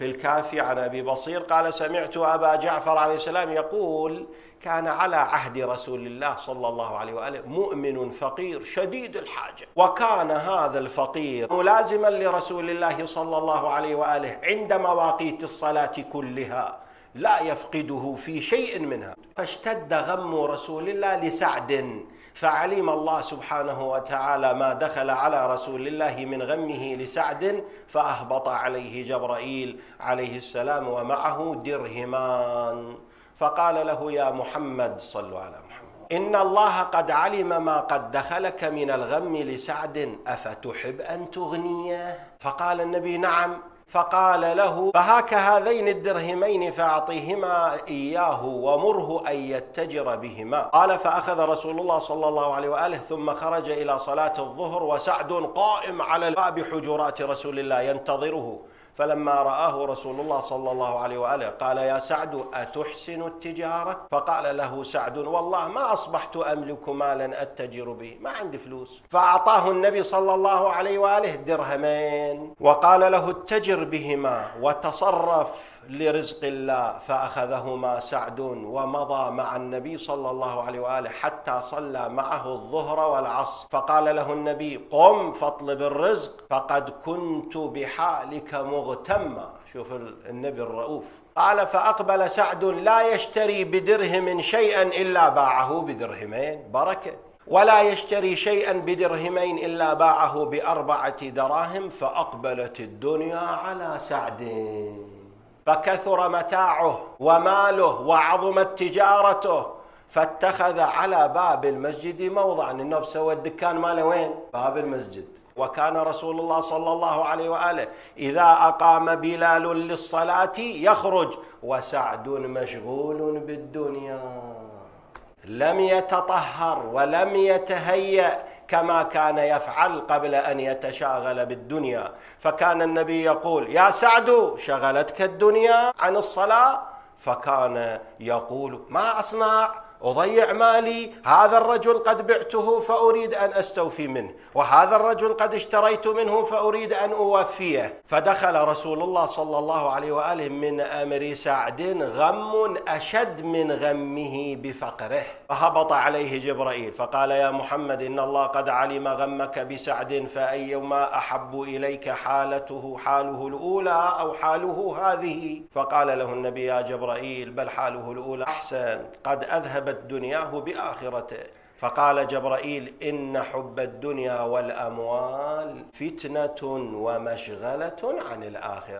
في الكافي عن أبي بصير قال: سمعت أبا جعفر عليه السلام يقول: كان على عهد رسول الله صلى الله عليه وآله مؤمن فقير شديد الحاجة، وكان هذا الفقير ملازما لرسول الله صلى الله عليه وآله عند مواقيت الصلاة كلها، لا يفقده في شيء منها. فاشتد غم رسول الله لسعد، فعلم الله سبحانه وتعالى ما دخل على رسول الله من غمه لسعد، فأهبط عليه جبرائيل عليه السلام ومعه درهمان، فقال له: يا محمد، صلوا على محمد، إن الله قد علم ما قد دخلك من الغم لسعد، أفتحب أن تغنيه؟ فقال النبي: نعم. فقال له: فهاك هذين الدرهمين فأعطيهما إياه ومره أن يتجر بهما. قال: فأخذ رسول الله صلى الله عليه وآله ثم خرج إلى صلاة الظهر، وسعد قائم على باب حجرات رسول الله ينتظره. فلما رآه رسول الله صلى الله عليه وآله قال: يا سعد، أتحسن التجارة؟ فقال له سعد: والله ما أصبحت أملك مالا أتجر به، ما عندي فلوس. فأعطاه النبي صلى الله عليه وآله درهمين وقال له: اتجر بهما وتصرف لرزق الله. فأخذهما سعد ومضى مع النبي صلى الله عليه وآله حتى صلى معه الظهر والعصر. فقال له النبي: قم فاطلب الرزق فقد كنت بحالك مغتما. شوف النبي الرؤوف. قال: فأقبل سعد لا يشتري بدرهم شيئا إلا باعه بدرهمين، بركة، ولا يشتري شيئا بدرهمين إلا باعه ب4 دراهم. فأقبلت الدنيا على سعد، فكثر متاعه وماله وعظمت تجارته، فاتخذ على باب المسجد موضعا. النبي سوى الدكان ماله وين؟ باب المسجد. وكان رسول الله صلى الله عليه وآله إذا أقام بلال للصلاة يخرج وسعد مشغول بالدنيا، لم يتطهر ولم يتهيأ كما كان يفعل قبل أن يتشاغل بالدنيا. فكان النبي يقول: يا سعد، شغلتك الدنيا عن الصلاة؟ فكان يقول: ما أصنع؟ أضيع مالي؟ هذا الرجل قد بعته فأريد أن أستوفي منه، وهذا الرجل قد اشتريت منه فأريد أن أوفيه. فدخل رسول الله صلى الله عليه وآله من أمر سعد غم أشد من غمه بفقره، فهبط عليه جبرائيل فقال: يا محمد، إن الله قد علم غمك بسعد، فأيما أحب إليك حاله الأولى أو حاله هذه؟ فقال له النبي: يا جبرائيل، بل حاله الأولى أحسن، قد أذهبت دنياه بآخرته. فقال جبرائيل: إن حب الدنيا والأموال فتنة ومشغلة عن الآخرة.